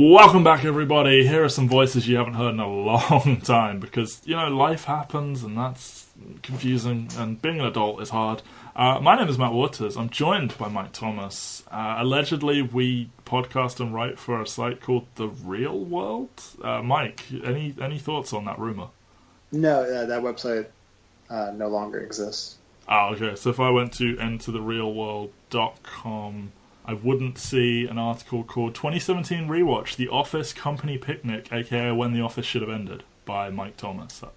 Welcome back, everybody. Here are some voices you haven't heard in a long time because, life happens and that's confusing and being an adult is hard. My name is Matt Waters. I'm joined by Mike Thomas. Allegedly, we podcast and write for a site called The Real World. Mike, any thoughts on that rumor? No, that website no longer exists. Oh, okay. So if I went to entertherealworld.com, I wouldn't see an article called 2017 Rewatch, The Office Company Picnic, aka When the Office Should Have Ended, by Mike Thomas. I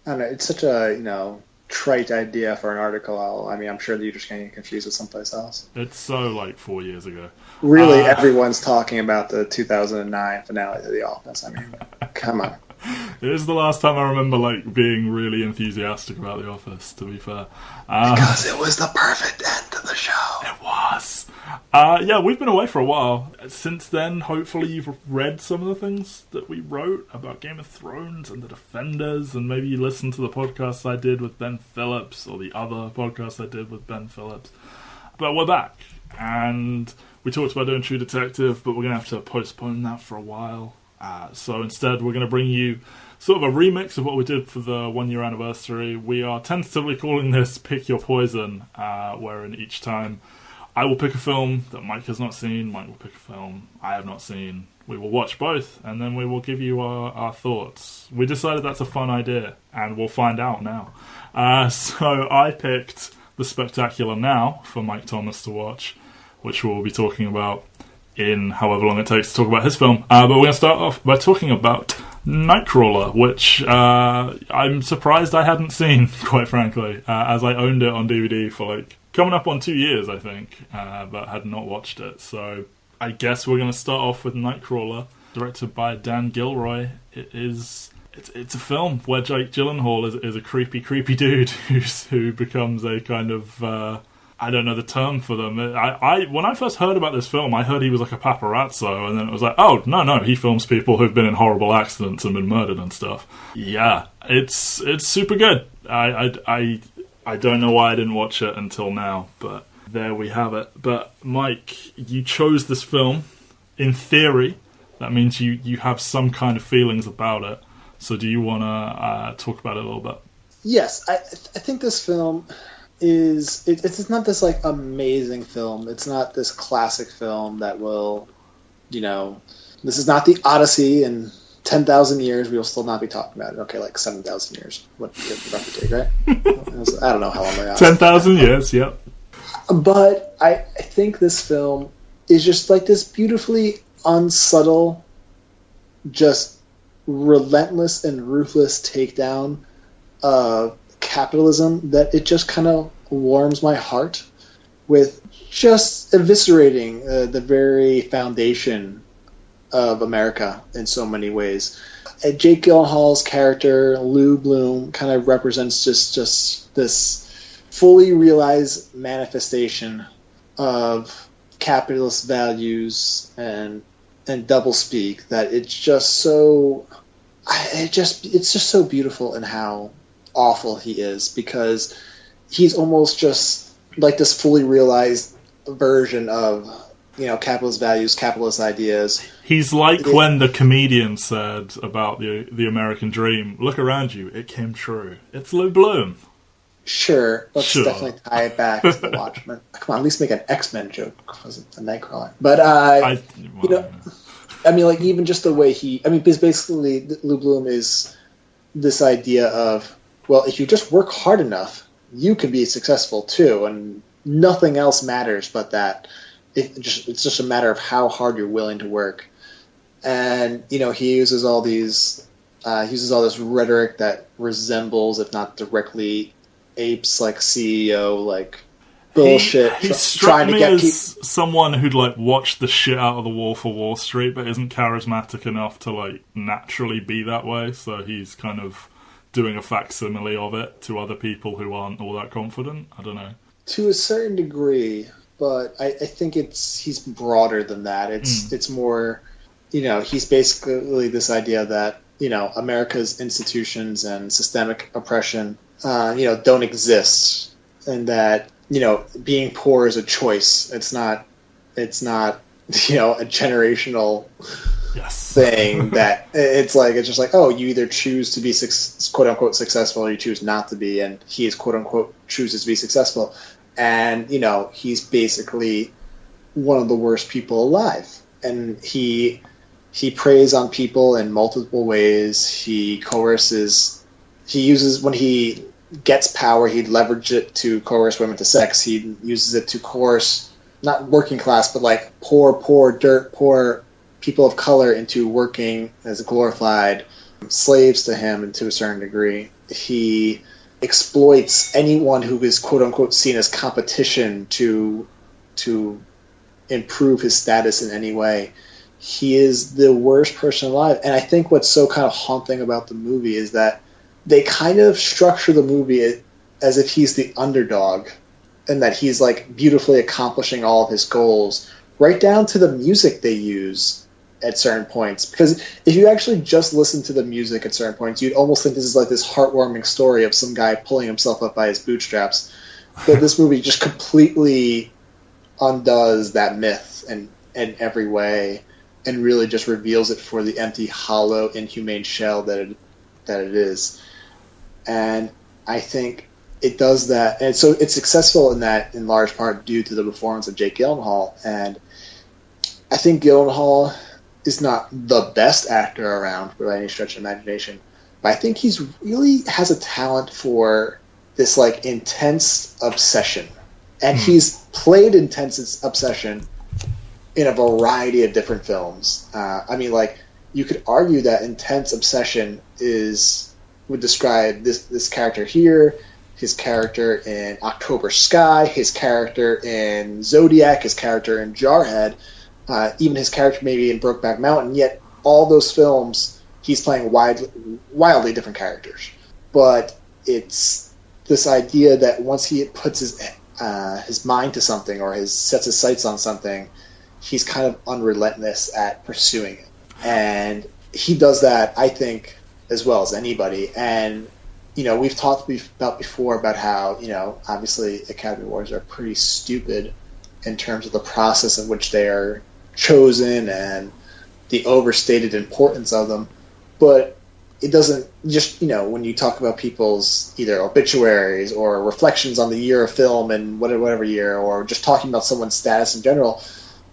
don't know, it's such a, trite idea for an article. I'm sure that you're just getting confused with someplace else. It's so, 4 years ago. Really, everyone's talking about the 2009 finale of The Office. Come on. It is the last time I remember, being really enthusiastic about The Office, to be fair. Because it was the perfect end to the show. It was. We've been away for a while. Since then, hopefully you've read some of the things that we wrote about Game of Thrones and The Defenders, and maybe you listened to the podcasts I did with Ben Phillips, or the other podcast I did with Ben Phillips. But we're back, and we talked about doing True Detective, but we're going to have to postpone that for a while. So instead, we're going to bring you sort of a remix of what we did for the 1 year anniversary. We are tentatively calling this Pick Your Poison, wherein each time I will pick a film that Mike has not seen, Mike will pick a film I have not seen. We will watch both, and then we will give you our thoughts. We decided that's a fun idea, and we'll find out now. So I picked The Spectacular Now for Mike Thomas to watch, which we'll be talking about in however long it takes to talk about his film. But we're going to start off by talking about Nightcrawler, which I'm surprised I hadn't seen, quite frankly, as I owned it on DVD for coming up on 2 years, I think, but had not watched it. So I guess we're going to start off with Nightcrawler, directed by Dan Gilroy. It's a film where Jake Gyllenhaal is a creepy dude who becomes a kind of... I don't know the term for them. When I first heard about this film, I heard he was like a paparazzo, and then it was like, oh, no, he films people who've been in horrible accidents and been murdered and stuff. Yeah, it's super good. I don't know why I didn't watch it until now, but there we have it. But Mike, you chose this film. In theory, that means you have some kind of feelings about it. So do you want to talk about it a little bit? Yes, I think this film... it's not this amazing film. It's not this classic film that will, this is not the Odyssey. In 10,000 years we will still not be talking about it. Okay, 7,000 years. What rough take, right? I don't know how long they are. 10,000 years, yep. But I think this film is just this beautifully unsubtle, just relentless and ruthless takedown of capitalism that it just kind of warms my heart with, just eviscerating the very foundation of America in so many ways. Jake Gyllenhaal's character, Lou Bloom, kind of represents just this fully realized manifestation of capitalist values and doublespeak that it's just so beautiful in how awful he is, because he's almost just this fully realized version of capitalist values, capitalist ideas. He's when the comedian said about the American dream, look around you, it came true. It's Lou Bloom. Let's definitely tie it back to the Watchmen. Come on, at least make an X-Men joke because it's a Nightcrawler. But even just the way because basically Lou Bloom is this idea of, well, if you just work hard enough, you can be successful too, and nothing else matters but that. It's just a matter of how hard you're willing to work. And he uses all this rhetoric that resembles, if not directly apes, CEO bullshit. He struck me as someone who'd watched the shit out of The Wolf of Wall Street, but isn't charismatic enough to naturally be that way. So he's kind of doing a facsimile of it to other people who aren't all that confident. I don't know. To a certain degree, but I think he's broader than that. It's more, he's basically this idea that, America's institutions and systemic oppression, don't exist, and that, being poor is a choice. It's not a generational thing that it's just like, oh, you either choose to be quote unquote successful or you choose not to be, and he is quote unquote chooses to be successful, and he's basically one of the worst people alive, and he preys on people in multiple ways. He coerces, he uses, when he gets power, he'd leverage it to coerce women to sex. He uses it to coerce not working class, but like poor people of color into working as glorified slaves to him, and to a certain degree. He exploits anyone who is quote unquote seen as competition to improve his status in any way. He is the worst person alive. And I think what's so kind of haunting about the movie is that they kind of structure the movie as if he's the underdog, and that he's like beautifully accomplishing all of his goals, right down to the music they use at certain points. Because if you actually just listen to the music at certain points, you'd almost think this is like this heartwarming story of some guy pulling himself up by his bootstraps. But this movie just completely undoes that myth in every way, and really just reveals it for the empty, hollow, inhumane shell that it is. And I think it does that, and so it's successful in that in large part due to the performance of Jake Gyllenhaal. And I think Gyllenhaal is not the best actor around by any stretch of imagination, but I think he's really has a talent for this like intense obsession, and he's played intense obsession in a variety of different films. I mean, like, you could argue that intense obsession would describe this character here, his character in October Sky, his character in Zodiac, his character in Jarhead, even his character maybe in Brokeback Mountain. Yet all those films, he's playing wildly different characters. But it's this idea that once he puts his mind to something, or sets his sights on something, he's kind of unrelentless at pursuing it. And he does that, I think, as well as anybody. And, we've talked about before about how, obviously Academy Awards are pretty stupid in terms of the process in which they are chosen and the overstated importance of them. But it doesn't just, when you talk about people's either obituaries or reflections on the year of film and whatever year, or just talking about someone's status in general,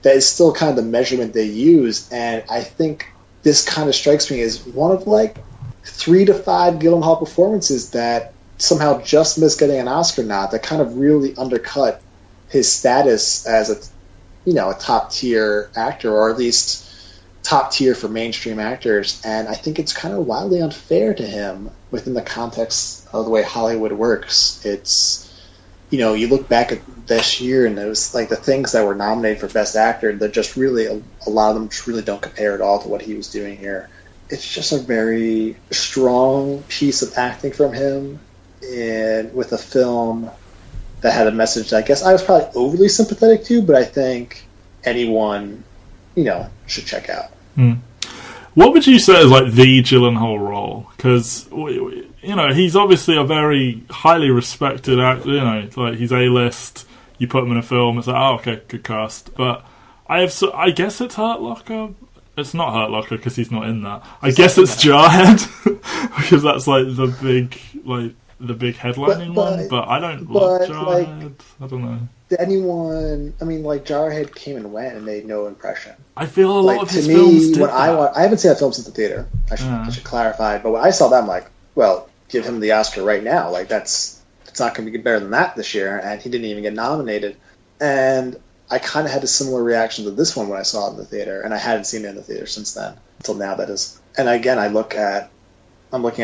that is still kind of the measurement they use. And I think this kind of strikes me as one of like 3 to 5 Gyllenhaal performances that somehow just missed getting an Oscar nod, that kind of really undercut his status as a top tier actor, or at least top tier for mainstream actors. And I think it's kind of wildly unfair to him within the context of the way Hollywood works. It's, you look back at this year, and it was like the things that were nominated for Best Actor, that just really, a lot of them really don't compare at all to what he was doing here. It's just a very strong piece of acting from him, and with a film that had a message that I guess I was probably overly sympathetic to, but I think anyone, should check out. What would you say is like the Gyllenhaal role? Because he's obviously a very highly respected actor. Like, he's A-list. You put him in a film, it's like, oh, okay, good cast. But I guess it's Hurt Locker. It's not Hurt Locker because he's not in that. I guess it's Jarhead because that's like the big headlining one. But I don't love Jarhead. I don't know. Did anyone? I mean, like, Jarhead came and went and made no impression. I feel a lot of his films did that. I haven't seen that film since the theater. I should clarify. But when I saw that, I'm like, well, give him the Oscar right now. Like, it's not going to be better than that this year. And he didn't even get nominated. And I kind of had a similar reaction to this one when I saw it in the theater, and I hadn't seen it in the theater since then, until now, that is. And again, I'm looking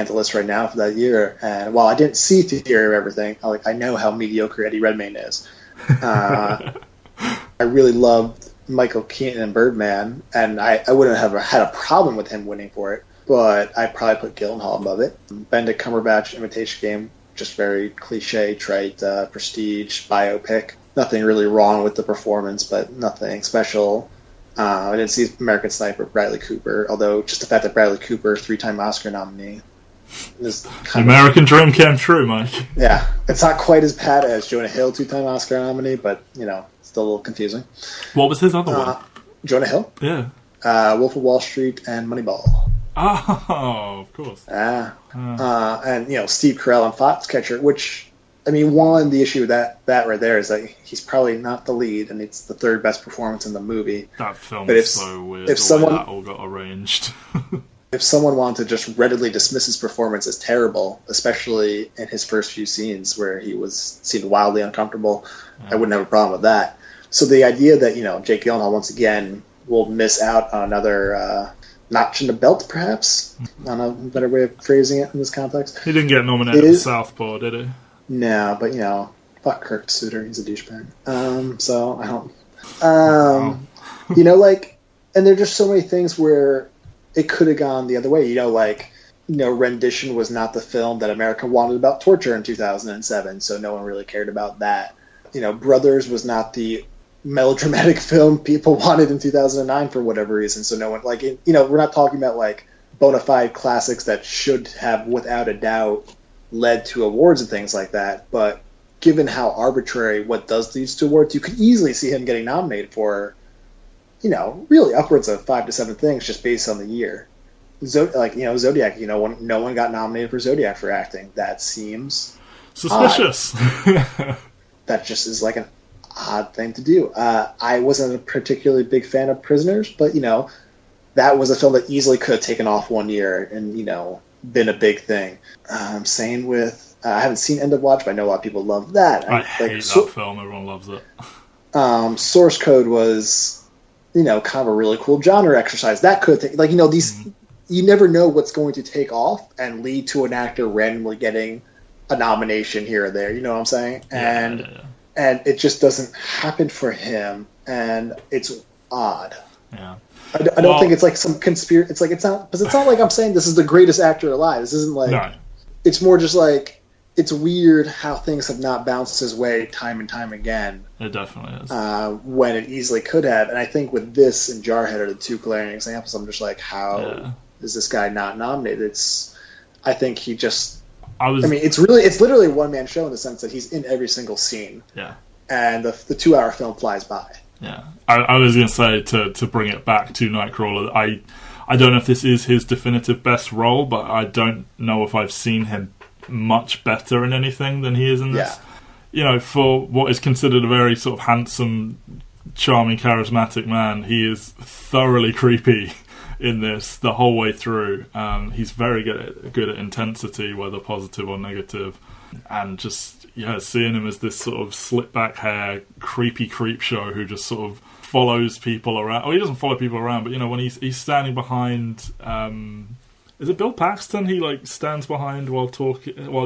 at the list right now for that year, and while I didn't see Theory of Everything, I know how mediocre Eddie Redmayne is. I really loved Michael Keaton in Birdman, and I wouldn't have had a problem with him winning for it, but I'd probably put Gyllenhaal above it. Benedict Cumberbatch, Imitation Game, just very cliche, trite, prestige, biopic. Nothing really wrong with the performance, but nothing special. I didn't see American Sniper, Bradley Cooper, although just the fact that Bradley Cooper, 3-time Oscar nominee, is kind American dream came true, Mike. Yeah, it's not quite as bad as Jonah Hill, 2-time Oscar nominee, but, still a little confusing. What was his other one? Jonah Hill? Yeah. Wolf of Wall Street and Moneyball. Oh, of course. And Steve Carell and Foxcatcher, which, I mean, the issue with that right there is that he's probably not the lead, and it's the third best performance in the movie. That film is so weird. If way that all got arranged. If someone wanted to just readily dismiss his performance as terrible, especially in his first few scenes where he seemed wildly uncomfortable, I wouldn't have a problem with that. So the idea that Jake Gyllenhaal once again will miss out on another notch in the belt, perhaps, I don't know a better way of phrasing it in this context. He didn't get nominated for Southpaw, did he? No, but fuck Kirk Suter, he's a douchebag. So I don't. And there are just so many things where it could have gone the other way. Rendition was not the film that America wanted about torture in 2007, so no one really cared about that. Brothers was not the melodramatic film people wanted in 2009 for whatever reason, so no one, we're not talking about, bona fide classics that should have, without a doubt, led to awards and things like that, but given how arbitrary what does lead to awards, you could easily see him getting nominated for really upwards of 5 to 7 things just based on the year. Zodiac, no one got nominated for Zodiac for acting. That seems suspicious. That just is an odd thing to do. I wasn't a particularly big fan of Prisoners, but that was a film that easily could have taken off one year and been a big thing. Same with I haven't seen End of Watch, but I know a lot of people love that. I hate that film. Everyone loves it. Source Code was kind of a really cool genre exercise. That could take, these, you never know what's going to take off and lead to an actor randomly getting a nomination here or there. You know what I'm saying? And it just doesn't happen for him, and it's odd. Yeah. I don't think it's some conspiracy. It's not like I'm saying this is the greatest actor alive. This isn't no. It's more just it's weird how things have not bounced his way time and time again. It definitely is. When it easily could have. And I think with this and Jarhead are the two glaring examples. I'm just how is this guy not nominated? I think he just... it's literally a one-man show in the sense that he's in every single scene. Yeah. And the 2-hour film flies by. Yeah. I was going to say, to bring it back to Nightcrawler, I don't know if this is his definitive best role, but I don't know if I've seen him much better in anything than he is in this. For what is considered a very sort of handsome, charming, charismatic man, he is thoroughly creepy in this the whole way through. He's very good at intensity, whether positive or negative, and just seeing him as this sort of slick back hair creepy creep show who just sort of follows people around. Well, he doesn't follow people around, but when he's standing behind. Is it Bill Paxton? He stands behind while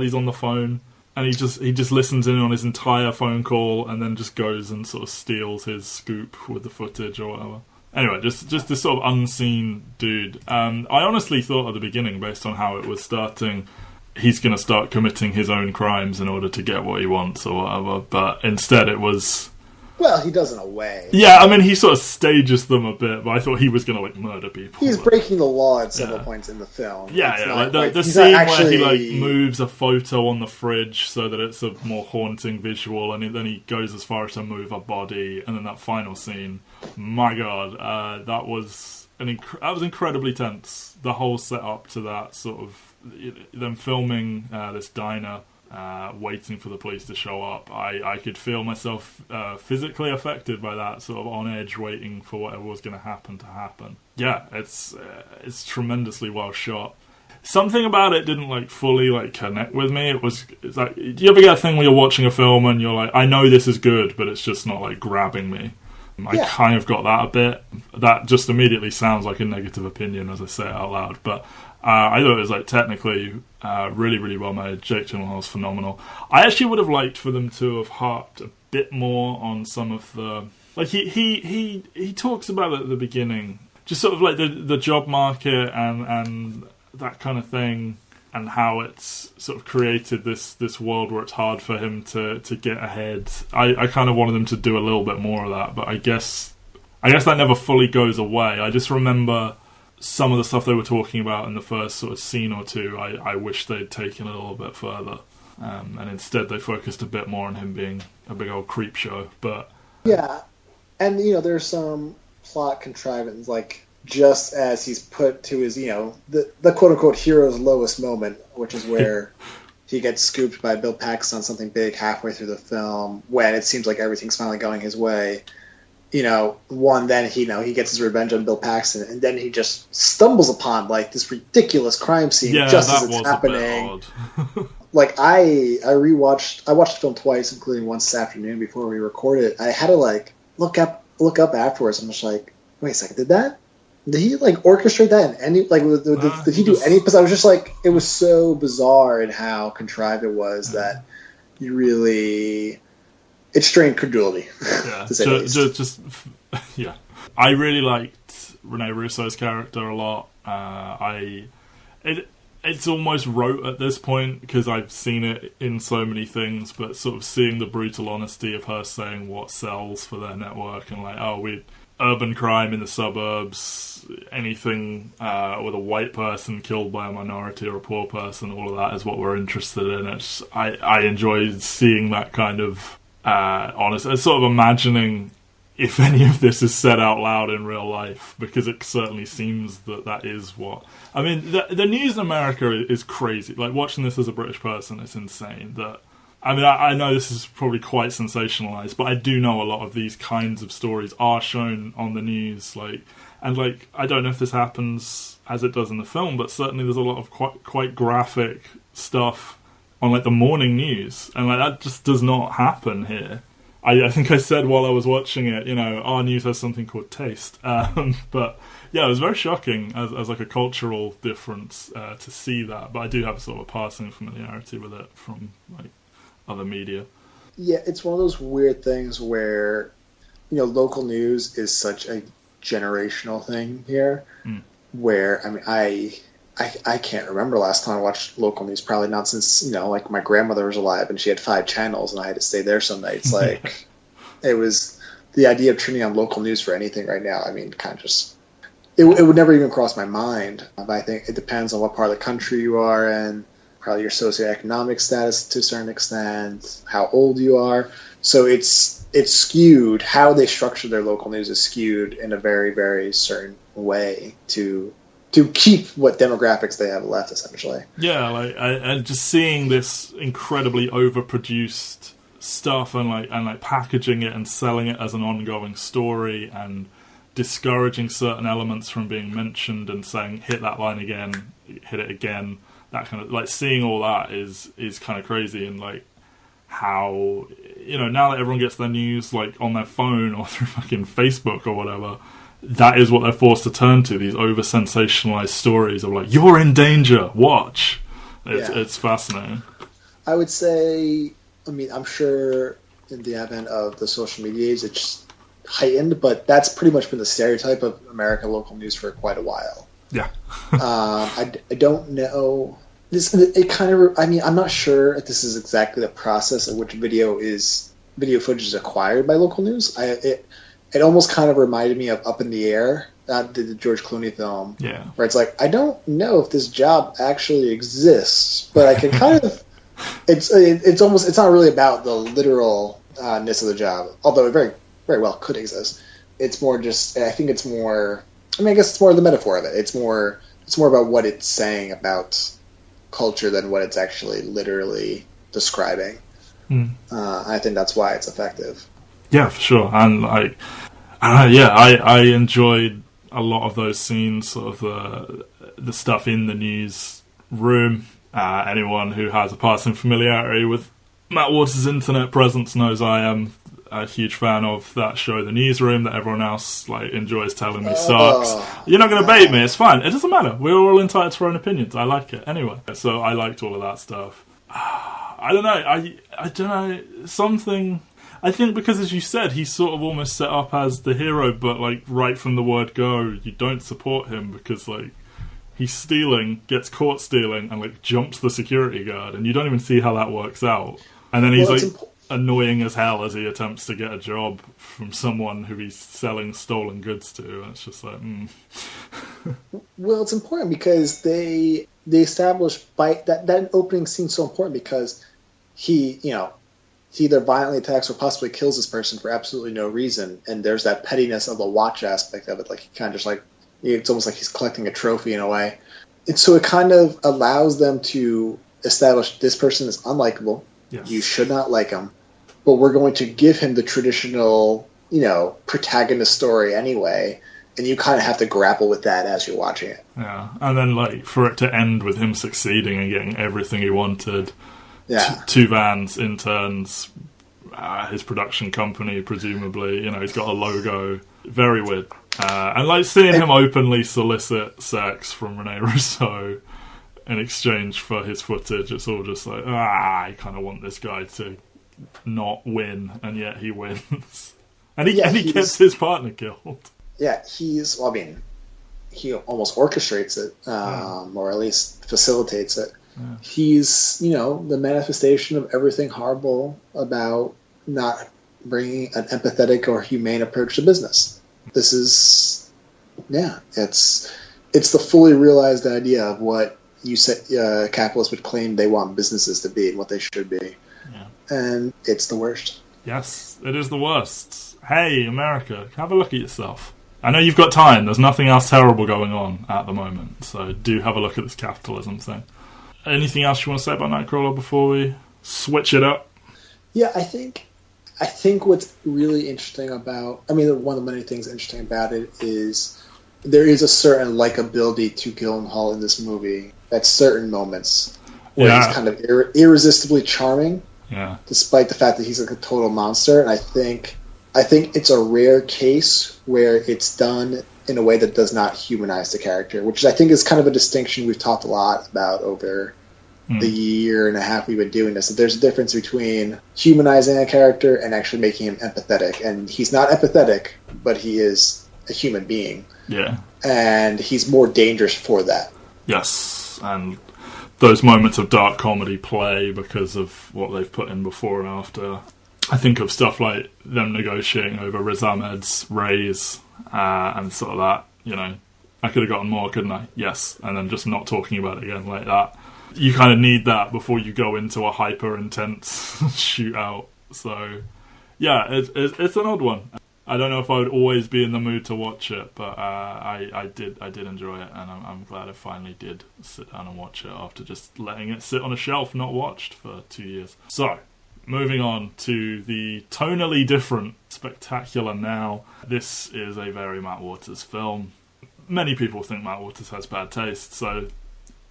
he's on the phone, and he just listens in on his entire phone call, and then just goes and sort of steals his scoop with the footage or whatever. Anyway, just this sort of unseen dude. I honestly thought at the beginning, based on how it was starting, he's going to start committing his own crimes in order to get what he wants or whatever. But instead, it was. Well, he does in a way. Yeah, he sort of stages them a bit, but I thought he was going to murder people. He's breaking the law at several points in the film. The scene where he moves a photo on the fridge so that it's a more haunting visual, and then he goes as far as to move a body, and then that final scene. My God, that was incredibly tense. The whole setup to that sort of them filming this diner. Waiting for the police to show up. I could feel myself physically affected by that, sort of on edge, waiting for whatever was going to happen. Yeah, it's tremendously well shot. Something about it didn't fully connect with me. It's like, do you ever get a thing where you're watching a film and you're like, I know this is good, but it's just not grabbing me? I kind of got that a bit. That just immediately sounds like a negative opinion as I say it out loud, but I thought it was technically really, really well made. Jake Gyllenhaal's phenomenal. I actually would have liked for them to have harped a bit more on some of the he talks about it at the beginning, just sort of the job market and that kind of thing, and how it's sort of created this world where it's hard for him to get ahead. I kind of wanted them to do a little bit more of that, but I guess that never fully goes away. I just remember some of the stuff they were talking about in the first sort of scene or two, I wish they'd taken a little bit further. And instead they focused a bit more on him being a big old creep show. But yeah, and there's some plot contrivance, just as he's put to his, the quote-unquote hero's lowest moment, which is where he gets scooped by Bill Paxton on something big halfway through the film, when it seems like everything's finally going his way. Then he gets his revenge on Bill Paxton, and then he just stumbles upon like this ridiculous crime scene just as it's happening. Like I watched the film twice, including once this afternoon before we recorded. I had to like look up afterwards. I'm just like, wait a second, did he like orchestrate that in any like did he do any? Because I was just like, it was so bizarre in how contrived it was that you really. It strained credulity. Yeah, yeah. I really liked Rene Russo's character a lot. It's almost rote at this point because I've seen it in so many things, but sort of seeing the brutal honesty of her saying what sells for their network and like, urban crime in the suburbs, anything with a white person killed by a minority or a poor person, all of that is what we're interested in. I enjoyed seeing that kind of honest, sort of imagining if any of this is said out loud in real life, because it certainly seems that is what... I mean, the news in America is crazy. Like, watching this as a British person, it's insane. I know this is probably quite sensationalized, but I do know a lot of these kinds of stories are shown on the news. I don't know if this happens as it does in the film, but certainly there's a lot of quite graphic stuff on like the morning news, and like that just does not happen here. I think I said while I was watching it, our news has something called taste. But yeah, it was very shocking as like a cultural difference to see that. But I do have sort of a passing familiarity with it from like other media. Yeah, it's one of those weird things where local news is such a generational thing here. Where I can't remember last time I watched local news. Probably not since like my grandmother was alive and she had 5 channels and I had to stay there some nights. Like it was the idea of turning on local news for anything right now. I mean, kind of just it would never even cross my mind. But I think it depends on what part of the country you are in, probably your socioeconomic status to a certain extent, how old you are. So it's skewed. How they structure their local news is skewed in a very, very certain way to keep what demographics they have left, essentially. Yeah, and just seeing this incredibly overproduced stuff and packaging it and selling it as an ongoing story and discouraging certain elements from being mentioned and saying, hit that line again, hit it again, that kind of, like, seeing all that is kind of crazy. And like how, now that everyone gets their news like on their phone or through fucking Facebook or whatever, that is what they're forced to turn to, these over-sensationalized stories of like, you're in danger, watch. It's fascinating. I would say, I'm sure in the advent of the social media age, it's heightened, but that's pretty much been the stereotype of American local news for quite a while. Yeah. I don't know. I'm not sure if this is exactly the process of which video footage is acquired by local news. It almost kind of reminded me of Up in the Air, the George Clooney film. Yeah. Where it's like, I don't know if this job actually exists, but I can kind of... It's not really about the literalness of the job, although it very, very well could exist. It's more just... I think it's more... I guess it's more the metaphor of it. It's more about what it's saying about culture than what it's actually literally describing. I think that's why it's effective. Yeah, for sure. And I enjoyed a lot of those scenes, sort of the stuff in the newsroom. Anyone who has a passing familiarity with Matt Waters' internet presence knows I am a huge fan of that show, The Newsroom, that everyone else enjoys telling me sucks. You're not going to bait me, it's fine. It doesn't matter. We're all entitled to our own opinions. I like it. Anyway, so I liked all of that stuff. I don't know. I don't know. Something... I think because, as you said, he's sort of almost set up as the hero, but right from the word go, you don't support him because he's stealing, gets caught stealing, and jumps the security guard, and you don't even see how that works out. And then he's annoying as hell as he attempts to get a job from someone who he's selling stolen goods to. And it's just Well, it's important because they establish by that opening scene so important because he either violently attacks or possibly kills this person for absolutely no reason, and there's that pettiness of the watch aspect of it. He kind of just It's almost like he's collecting a trophy in a way. And so it kind of allows them to establish this person is unlikable. Yes. You should not like him. But we're going to give him the traditional, protagonist story anyway. And you kind of have to grapple with that as you're watching it. Yeah. And then, like, for it to end with him succeeding and getting everything he wanted. Yeah. Two vans, interns, his production company, presumably. He's got a logo. Very weird. And, like, seeing him openly solicit sex from Rene Russo in exchange for his footage, it's all just like, I kind of want this guy to not win, and yet he wins. And he gets his partner killed. Yeah, he almost orchestrates it, or at least facilitates it. Yeah. He's, the manifestation of everything horrible about not bringing an empathetic or humane approach to business. This is, it's the fully realized idea of what you said capitalists would claim they want businesses to be and what they should be. Yeah. And it's the worst. Yes, it is the worst. Hey, America, have a look at yourself. I know you've got time. There's nothing else terrible going on at the moment. So do have a look at this capitalism thing. Anything else you want to say about Nightcrawler before we switch it up? Yeah, I think what's really interesting about... one of the many things interesting about it is there is a certain likability to Gyllenhaal in this movie at certain moments where he's kind of irresistibly charming, despite the fact that he's like a total monster. And I think it's a rare case where it's done in a way that does not humanize the character, which I think is kind of a distinction we've talked a lot about over the year and a half we've been doing this. That there's a difference between humanizing a character and actually making him empathetic. And he's not empathetic, but he is a human being. Yeah. And he's more dangerous for that. Yes, and those moments of dark comedy play because of what they've put in before and after. I think of stuff like them negotiating over Riz Ahmed's raise and sort of that, I could have gotten more, couldn't I? Yes. And then just not talking about it again like that. You kind of need that before you go into a hyper-intense shootout. So, yeah, it's an odd one. I don't know if I would always be in the mood to watch it, but I did enjoy it, and I'm glad I finally did sit down and watch it after just letting it sit on a shelf, not watched, for 2 years. So, moving on to the tonally different Spectacular Now. This is a very Matt Waters film. Many people think Matt Waters has bad taste, so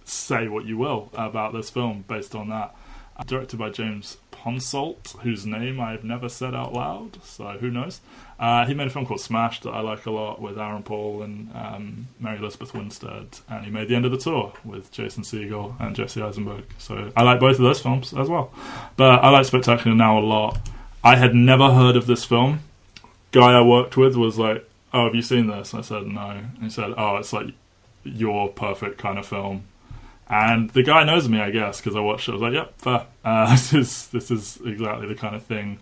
say what you will about this film based on that. Directed by James Ponsoldt, whose name I've never said out loud, so who knows. He made a film called Smash that I like a lot with Aaron Paul and Mary Elizabeth Winstead, and he made The End of the Tour with Jason Segel and Jesse Eisenberg. So I like both of those films as well. But I like Spectacular Now a lot. I had never heard of this film. Guy I worked with was like, "Oh, have you seen this?" I said, "No." And he said, "Oh, it's like your perfect kind of film." And the guy knows me, I guess, because I watched it. I was like, "Yep, fair. This is exactly the kind of thing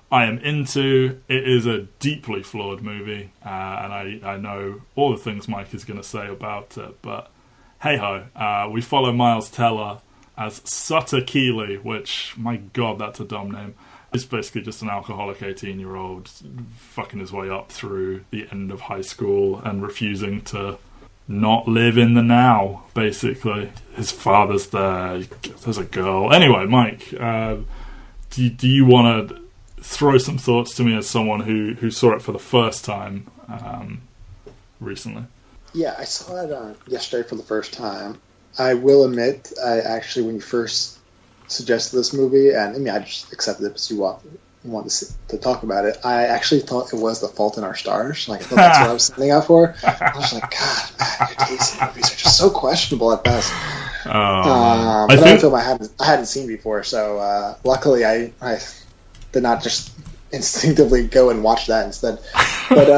I am into." It is a deeply flawed movie, and I know all the things Mike is going to say about it. But hey ho, we follow Miles Teller as Sutter Keeley, which, my God, that's a dumb name. It's basically just an alcoholic 18-year-old fucking his way up through the end of high school and refusing to not live in the now, basically. His father's there, there's a girl. Anyway, Mike, do you want to throw some thoughts to me as someone who saw it for the first time recently? Yeah, I saw it yesterday for the first time. I will admit, I actually, when you first suggested this movie, and I just accepted it because you wanted to talk about it, I actually thought it was The Fault in Our Stars. Like, I thought that's what I was sending out for. I was like, God, man, your taste in movies are just so questionable at best. I think a film I hadn't seen before, so luckily I did not just instinctively go and watch that instead. But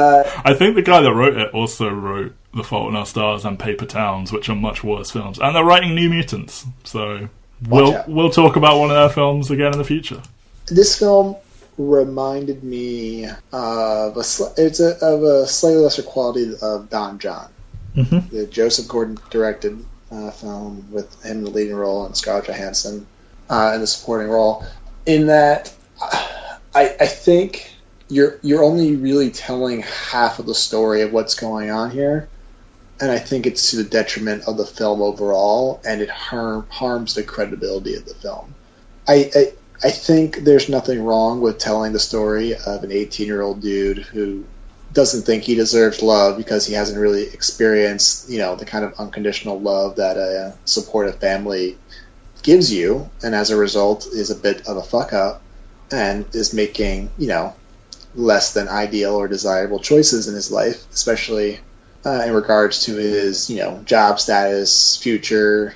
I think the guy that wrote it also wrote The Fault in Our Stars and Paper Towns, which are much worse films, and they're writing New Mutants. So we'll talk about one of their films again in the future. This film reminded me of a slightly lesser quality of Don John, the Joseph Gordon directed film with him in the leading role and Scarlett Johansson in the supporting role. In that, I think you're only really telling half of the story of what's going on here, and I think it's to the detriment of the film overall, and it harms the credibility of the film. I think there's nothing wrong with telling the story of an 18-year-old dude who doesn't think he deserves love because he hasn't really experienced, the kind of unconditional love that a supportive family gives you, and as a result is a bit of a fuck up and is making, less than ideal or desirable choices in his life, especially in regards to his, job status, future,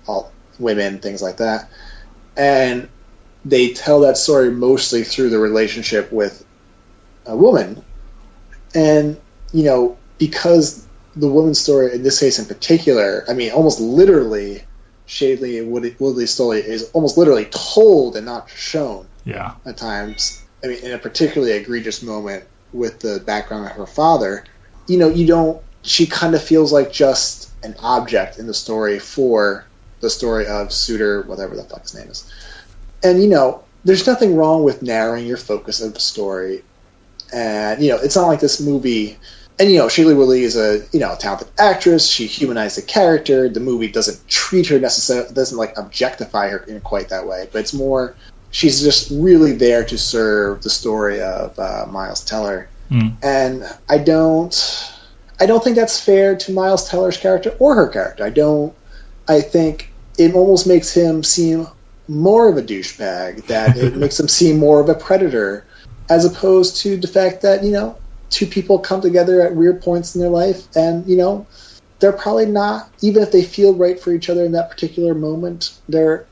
all women, things like that. And they tell that story mostly through the relationship with a woman. And, because the woman's story, in this case in particular, almost literally, Shailene Woodley's story is almost literally told and not shown at times. In a particularly egregious moment with the background of her father, she kind of feels like just an object in the story for the story of Suitor, whatever the fuck his name is. And, there's nothing wrong with narrowing your focus of the story. And, it's not like this movie... And, Shailene Woodley is a talented actress. She humanized the character. The movie doesn't treat her necessarily... doesn't, objectify her in quite that way. But it's more... She's just really there to serve the story of Miles Teller. And I don't think that's fair to Miles Teller's character or her character. I think it almost makes him seem more of a douchebag, that it makes him seem more of a predator, as opposed to the fact that, two people come together at weird points in their life and, they're probably not, even if they feel right for each other in that particular moment, they're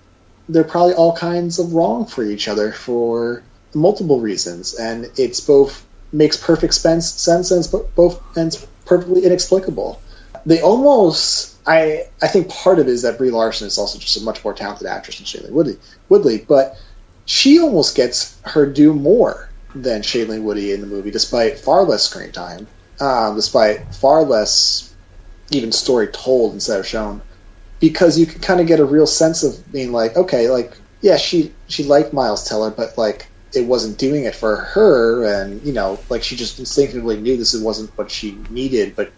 probably all kinds of wrong for each other for multiple reasons. And it's both makes perfect sense and it's both ends perfectly inexplicable. They almost... I think part of it is that Brie Larson is also just a much more talented actress than Shailene Woodley, but she almost gets her due more than Shailene Woodley in the movie, despite far less screen time, despite far less even story told instead of shown, because you can kind of get a real sense of being like, okay, yeah, she liked Miles Teller, but it wasn't doing it for her, and she just instinctively knew this wasn't what she needed, but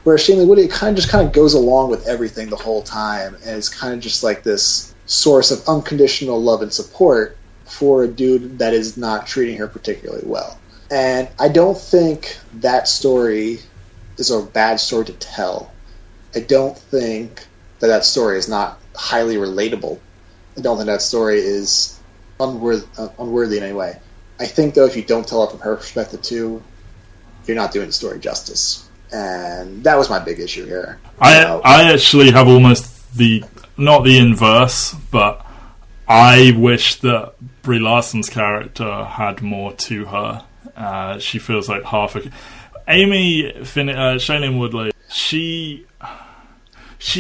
where Shailene Woodley kind of goes along with everything the whole time, and it's kind of just like this source of unconditional love and support for a dude that is not treating her particularly well. And I don't think that story is a bad story to tell. I don't think that story is not highly relatable. I don't think that story is unworthy in any way. I think, though, if you don't tell it from her perspective, too, you're not doing the story justice. And that was my big issue here. I actually have almost not the inverse, but I wish that Brie Larson's character had more to her. She feels like half a... Shailene Woodley, she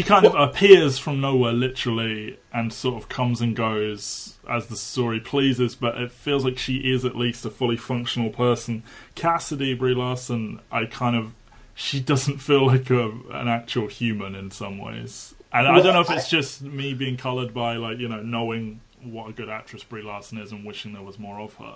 kind of appears from nowhere, literally, and sort of comes and goes as the story pleases, but it feels like she is at least a fully functional person. Cassidy, Brie Larson, she doesn't feel like an actual human in some ways. And I don't know if it's just me being coloured by, knowing what a good actress Brie Larson is and wishing there was more of her.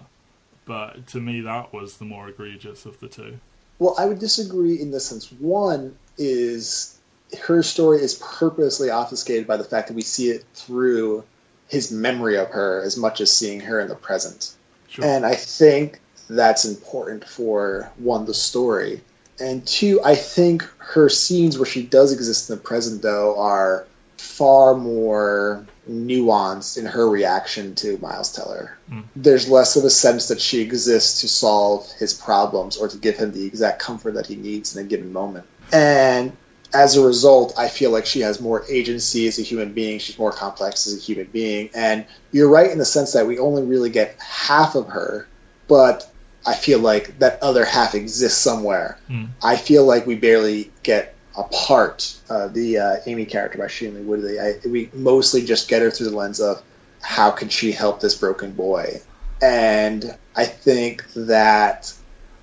But to me, that was the more egregious of the two. Well, I would disagree in this sense. One is her story is purposely obfuscated by the fact that we see it through his memory of her as much as seeing her in the present. Sure. And I think that's important for, one, the story. And two, I think her scenes where she does exist in the present, though, are far more nuanced in her reaction to Miles Teller. There's less of a sense that she exists to solve his problems or to give him the exact comfort that he needs in a given moment. And as a result, I feel like she has more agency as a human being. She's more complex as a human being. And you're right in the sense that we only really get half of her, but I feel like that other half exists somewhere. I feel like we barely get a part of the Amy character by Shailene Woodley. We mostly just get her through the lens of how can she help this broken boy. And I think that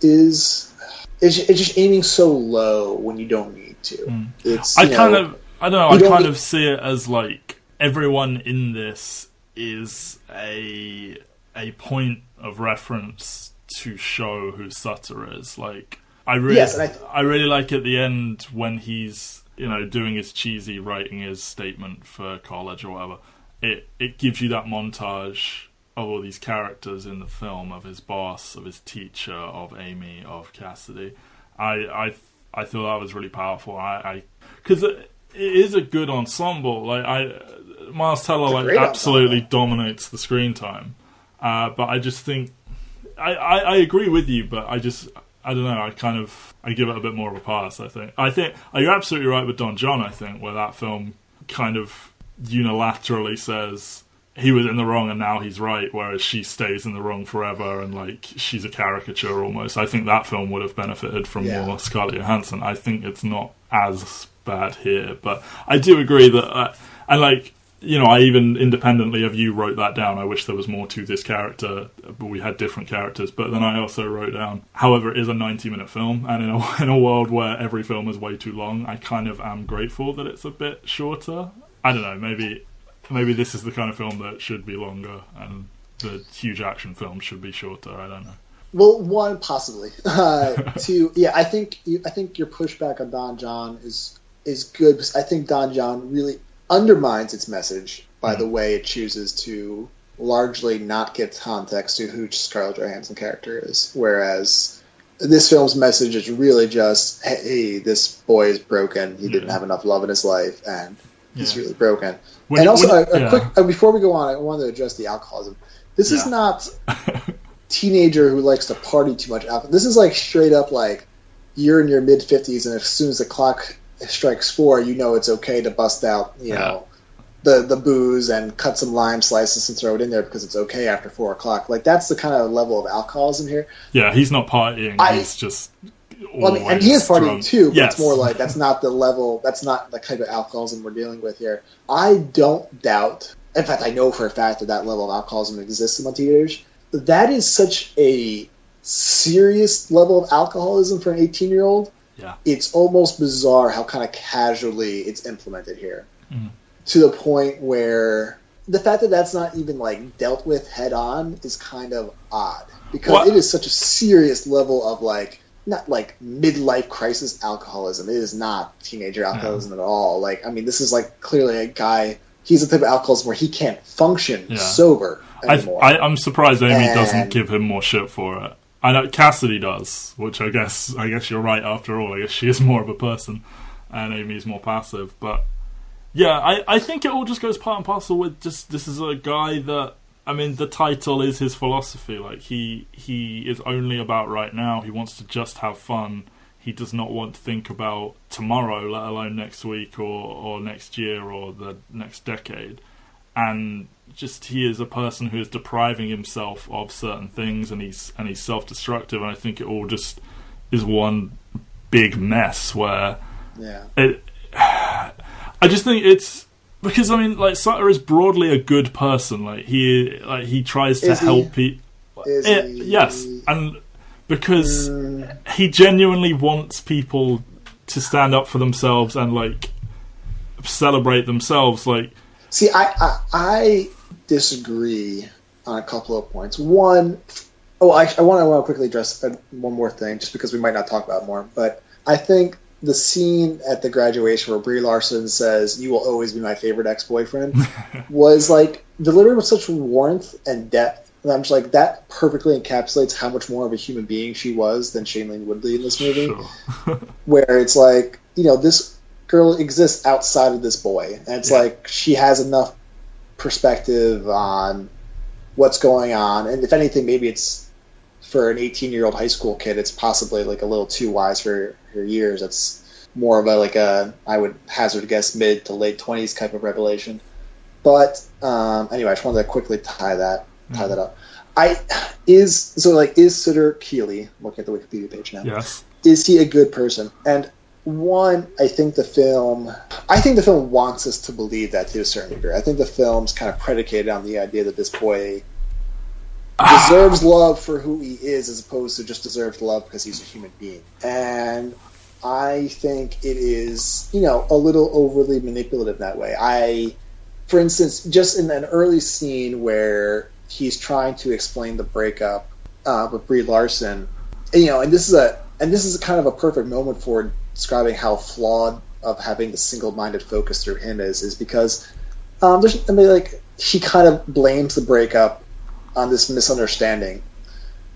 it's just aiming so low when you don't need to. I kind of see it as everyone in this is a point of reference to show who Sutter is. I really, yes, and I really like at the end when he's, doing his cheesy, writing his statement for college or whatever. It gives you that montage of all these characters in the film, of his boss, of his teacher, of Amy, of Cassidy. I thought that was really powerful. Because it is a good ensemble. Miles Teller absolutely dominates the screen time. But I just think I agree with you, but I don't know. I give it a bit more of a pass. I think you're absolutely right with Don John. I think where that film kind of unilaterally says he was in the wrong and now he's right, whereas she stays in the wrong forever and she's a caricature almost. I think that film would have benefited from more Scarlett Johansson. I think it's not as bad here, but I do agree that I even independently of you wrote that down. I wish there was more to this character, but we had different characters. But then I also wrote down, however, it is a 90-minute film, and in a world where every film is way too long, I kind of am grateful that it's a bit shorter. I don't know, maybe this is the kind of film that should be longer, and the huge action films should be shorter. I don't know. Well, one, possibly. Two, I think your pushback on Don John is good, because I think Don John really undermines its message by the way it chooses to largely not give context to who Scarlett Johansson character is. Whereas this film's message is really just, hey, this boy is broken. He didn't have enough love in his life, and he's really broken. Quick, before we go on, I wanted to address the alcoholism. This is not teenager who likes to party too much alcohol. This is straight up you're in your mid-50s, and as soon as the clock strikes 4, it's okay to bust out, the booze and cut some lime slices and throw it in there because it's okay after 4 o'clock. That's the kind of level of alcoholism here. Yeah, he's not partying. He's just. And he is partying too, but it's more that's not the level. That's not the type of alcoholism we're dealing with here. I don't doubt. In fact, I know for a fact that level of alcoholism exists among teenagers. That is such a serious level of alcoholism for an 18-year-old. Yeah. It's almost bizarre how kind of casually it's implemented here. To the point where the fact that that's not even dealt with head on is kind of odd, because it is such a serious level of not midlife crisis alcoholism. It is not teenager alcoholism at all. This is clearly a guy. He's the type of alcoholism where he can't function sober anymore. I'm surprised Amy doesn't give him more shit for it. I know Cassidy does, which I guess you're right after all. I guess she is more of a person and Amy's more passive. But yeah, I think it all just goes part and parcel with just, this is a guy that, the title is his philosophy. He is only about right now. He wants to just have fun. He does not want to think about tomorrow, let alone next week or next year or the next decade. And just he is a person who is depriving himself of certain things, and he's self-destructive. And I think it all just is one big mess where I just think it's because Sutter is broadly a good person. He tries to help people. Yes, and because he genuinely wants people to stand up for themselves and celebrate themselves. See, I disagree on a couple of points. One, I want to quickly address one more thing, just because we might not talk about it more. But I think the scene at the graduation where Brie Larson says, "You will always be my favorite ex-boyfriend," was delivered with such warmth and depth. And I'm just that perfectly encapsulates how much more of a human being she was than Shailene Woodley in this movie. Sure. Where it's this girl exists outside of this boy, and it's she has enough perspective on what's going on, and if anything, maybe it's for an 18-year-old high school kid, it's possibly a little too wise for her years. It's more of a I would hazard a guess mid to late 20s type of revelation. But anyway, I just wanted to quickly tie that up. Is Sitter Keeley, looking at the Wikipedia page now, yes, is he a good person? And one, I think the film wants us to believe that to a certain degree. I think the film's kind of predicated on the idea that this boy deserves love for who he is, as opposed to just deserves love because he's a human being. And I think it is, a little overly manipulative that way. For instance, just in an early scene where he's trying to explain the breakup with Brie Larson, and this is and this is kind of a perfect moment for describing how flawed of having the single-minded focus through him is because he kind of blames the breakup on this misunderstanding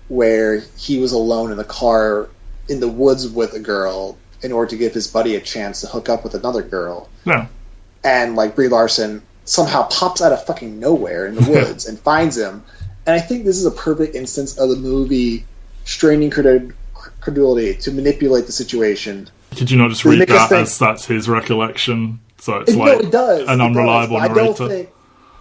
where he was alone in the car in the woods with a girl in order to give his buddy a chance to hook up with another girl. Yeah. And like Brie Larson somehow pops out of fucking nowhere in the woods and finds him. And I think this is a perfect instance of the movie straining credulity to manipulate the the situation. Could you not just read that as that's his recollection? So it's like it does. An unreliable narrator.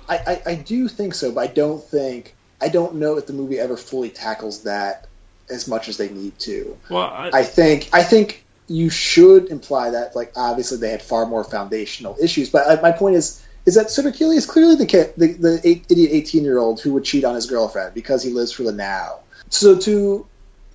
I do think so, but I don't know if the movie ever fully tackles that as much as they need to. Well, I think you should imply that, like, obviously they had far more foundational issues. But my point is that Soderkili is clearly the idiot 18-year-old who would cheat on his girlfriend because he lives for the now. So to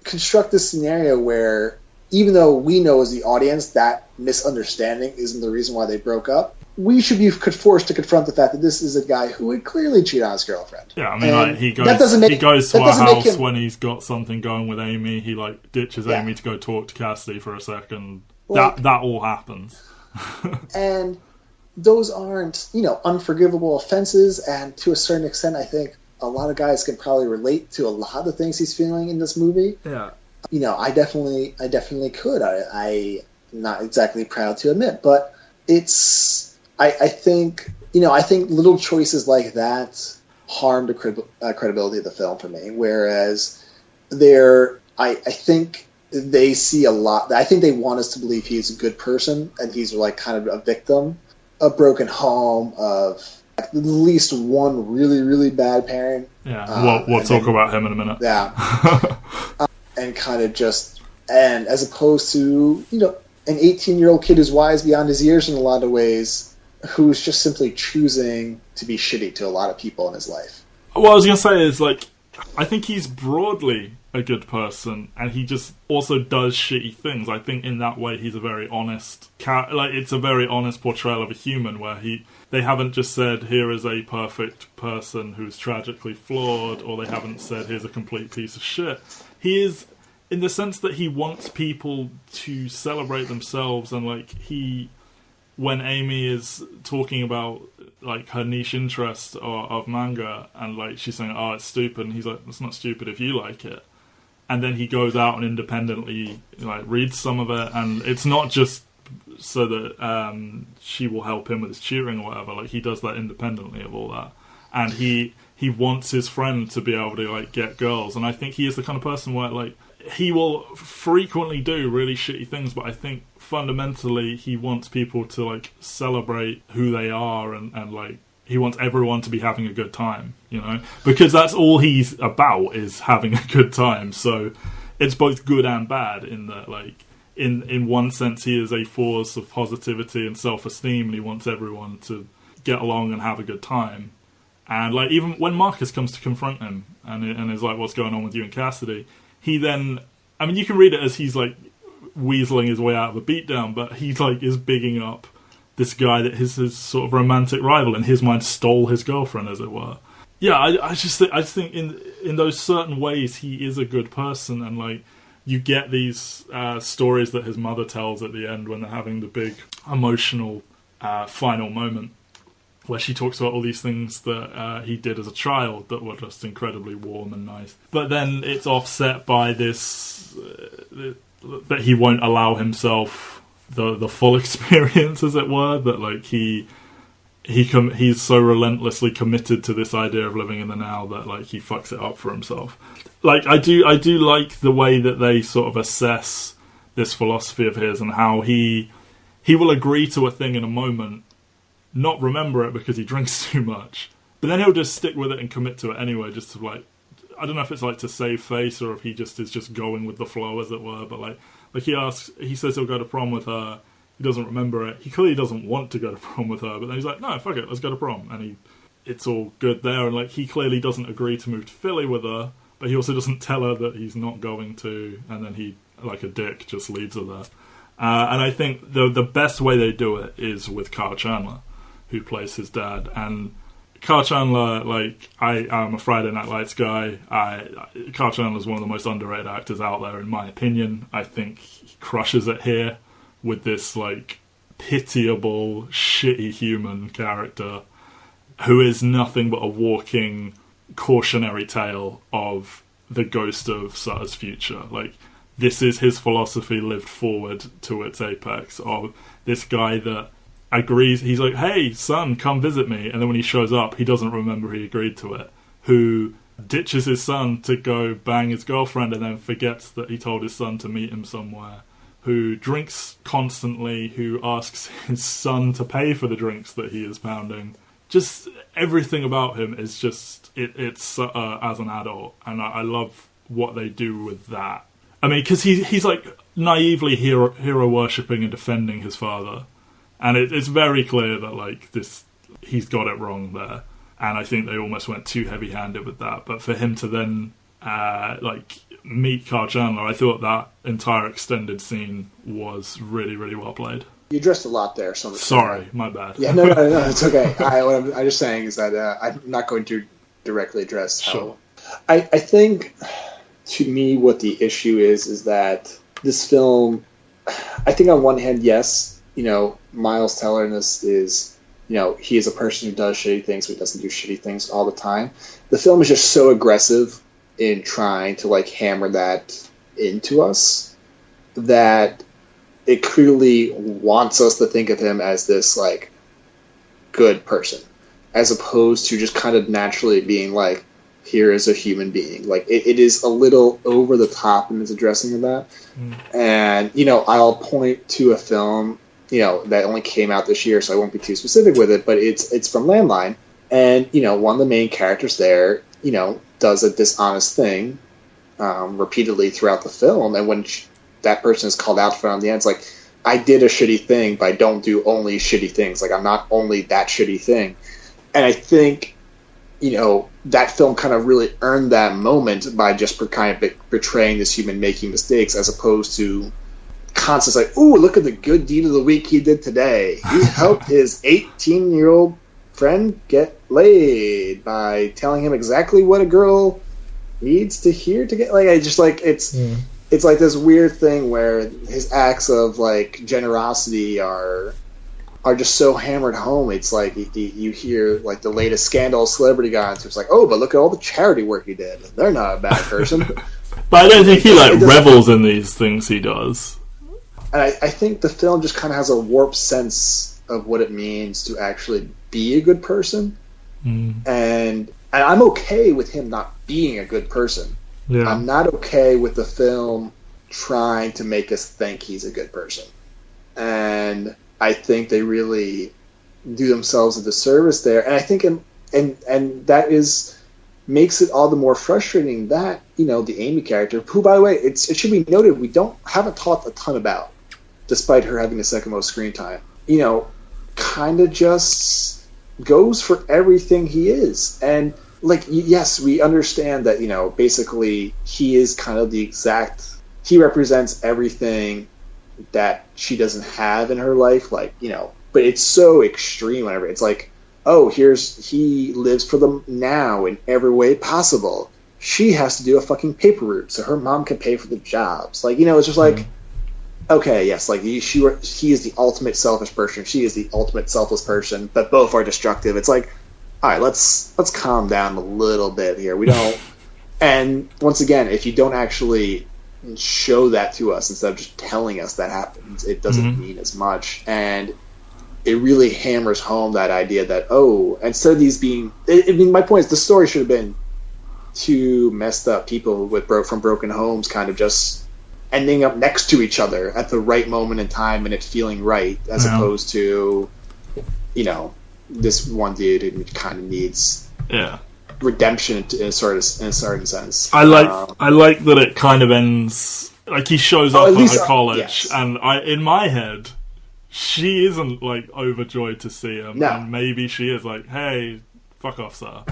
construct this scenario where, even though we know as the audience that misunderstanding isn't the reason why they broke up, we should be forced to confront the fact that this is a guy who would clearly cheat on his girlfriend. Yeah, I mean, like, he goes to her house when he's got something going with Amy. He, like, ditches Amy to go talk to Cassidy for a second. Like, that all happens. And those aren't, unforgivable offenses. And to a certain extent, I think a lot of guys can probably relate to a lot of the things he's feeling in this movie. Yeah. I definitely could. I'm not exactly proud to admit, but it's. I think little choices like that harm the credibility of the film for me. Whereas I think they see a lot. I think they want us to believe he's a good person and he's like kind of a victim, a broken home, of at least one really, really bad parent. Yeah, we'll talk about him in a minute. Yeah, and kind of and as opposed to an 18-year-old kid who's wise beyond his years in a lot of ways, who's just simply choosing to be shitty to a lot of people in his life. What I was going to say is, like, I think he's broadly a good person, and he just also does shitty things. I think in that way he's a very honest it's a very honest portrayal of a human, where they haven't just said, here is a perfect person who's tragically flawed, or they haven't said, here's a complete piece of shit. He is, in the sense that he wants people to celebrate themselves, and, like, when Amy is talking about, like, her niche interest of manga, and, like, she's saying, oh, it's stupid, and he's like, it's not stupid if you like it. And then he goes out and independently, like, reads some of it, and it's not just so that she will help him with his tutoring or whatever. Like, he does that independently of all that. And he wants his friend to be able to, like, get girls. And I think he is the kind of person where, like, he will frequently do really shitty things, but I think fundamentally he wants people to, like, celebrate who they are, and like, he wants everyone to be having a good time, because that's all he's about, is having a good time. So it's both good and bad in that, like, in one sense he is a force of positivity and self-esteem, and he wants everyone to get along and have a good time. And, like, even when Marcus comes to confront him and is like, what's going on with you and Cassidy, he then, I mean, you can read it as he's, like, weaseling his way out of a beatdown, but he, like, is bigging up this guy that is his sort of romantic rival, in his mind stole his girlfriend, as it were. Yeah, I just think in those certain ways he is a good person, and, like, you get these stories that his mother tells at the end when they're having the big emotional final moment, where she talks about all these things that he did as a child that were just incredibly warm and nice. But then it's offset by this, that he won't allow himself the full experience, as it were, that, like, he's so relentlessly committed to this idea of living in the now that, like, he fucks it up for himself. Like, I do like the way that they sort of assess this philosophy of his, and how he will agree to a thing in a moment, not remember it because he drinks too much, but then he'll just stick with it and commit to it anyway, just to, like, I don't know if it's, like, to save face, or if he just is just going with the flow, as it were, but, like he says he'll go to prom with her, he doesn't remember it, he clearly doesn't want to go to prom with her, but then he's like, no, fuck it, let's go to prom, and it's all good there, and, like, he clearly doesn't agree to move to Philly with her, but he also doesn't tell her that he's not going to, and then he, like a dick, just leaves her there. And I think the best way they do it is with Kyle Chandler, who plays his dad, and Carl Chandler, like, I am a Friday Night Lights guy. Carl Chandler is one of the most underrated actors out there, in my opinion. I think he crushes it here with this, like, pitiable, shitty human character who is nothing but a walking cautionary tale of the ghost of Sutter's future. Like, this is his philosophy lived forward to its apex, of this guy that agrees, he's like, hey, son, come visit me, and then when he shows up, he doesn't remember he agreed to it, who ditches his son to go bang his girlfriend and then forgets that he told his son to meet him somewhere, who drinks constantly, who asks his son to pay for the drinks that he is pounding. Just everything about him is just, it's as an adult, and I love what they do with that. I mean, because he's like naively hero worshipping and defending his father. And it's very clear that, like, he's got it wrong there. And I think they almost went too heavy-handed with that. But for him to then, meet Carl Chandler, I thought that entire extended scene was really, really well played. You addressed a lot there. So sorry, my bad. Yeah, no, it's okay. What I'm just saying is that I'm not going to directly address how... Sure. I think, to me, what the issue is that this film... I think on one hand, yes... Miles Teller in this is, he is a person who does shitty things, but he doesn't do shitty things all the time. The film is just so aggressive in trying to, like, hammer that into us that it clearly wants us to think of him as this, like, good person, as opposed to just kind of naturally being like, here is a human being. Like, it is a little over the top in its addressing of that. And, I'll point to a film that only came out this year, so I won't be too specific with it, but it's from Landline, and, one of the main characters there, does a dishonest thing repeatedly throughout the film, and when that person is called out for it on the end, it's like, I did a shitty thing, but I don't do only shitty things. Like, I'm not only that shitty thing. And I think, that film kind of really earned that moment by just kind of portraying this human making mistakes, as opposed to constantly like, ooh, look at the good deed of the week he did today. He helped his 18-year-old friend get laid by telling him exactly what a girl needs to hear to get, like, I just, like, it's like this weird thing where his acts of, like, generosity are just so hammered home. It's like you hear, like, the latest scandal celebrity guy, and so it's like, oh, but look at all the charity work he did. They're not a bad person. But I don't think he, like, revels in these things he does. And I think the film just kind of has a warped sense of what it means to actually be a good person. And I'm okay with him not being a good person. Yeah. I'm not okay with the film trying to make us think he's a good person. And I think they really do themselves a disservice there. And I think and that makes it all the more frustrating that, the Amy character, who, by the way, it should be noted, we haven't talked a ton about, despite her having the second most screen time, kind of just goes for everything he is. And, like, yes, we understand that, basically he is kind of he represents everything that she doesn't have in her life, like, but it's so extreme whenever it's like, oh, he lives for them now in every way possible. She has to do a fucking paper route so her mom can pay for the jobs. Like, it's just like, okay, yes, like, he is the ultimate selfish person, she is the ultimate selfless person, but both are destructive. It's like, all right, let's calm down a little bit here. We don't, and once again, if you don't actually show that to us instead of just telling us that happens, it doesn't mean as much. And it really hammers home that idea that, oh, instead of these being, my point is, the story should have been two messed up people from broken homes kind of just ending up next to each other at the right moment in time and it feeling right, as opposed to, this one dude who kind of needs redemption in a certain sense. I like that it kind of ends, like, he shows up at her college, and in my head, she isn't, like, overjoyed to see him, and maybe she is like, hey, fuck off, sir.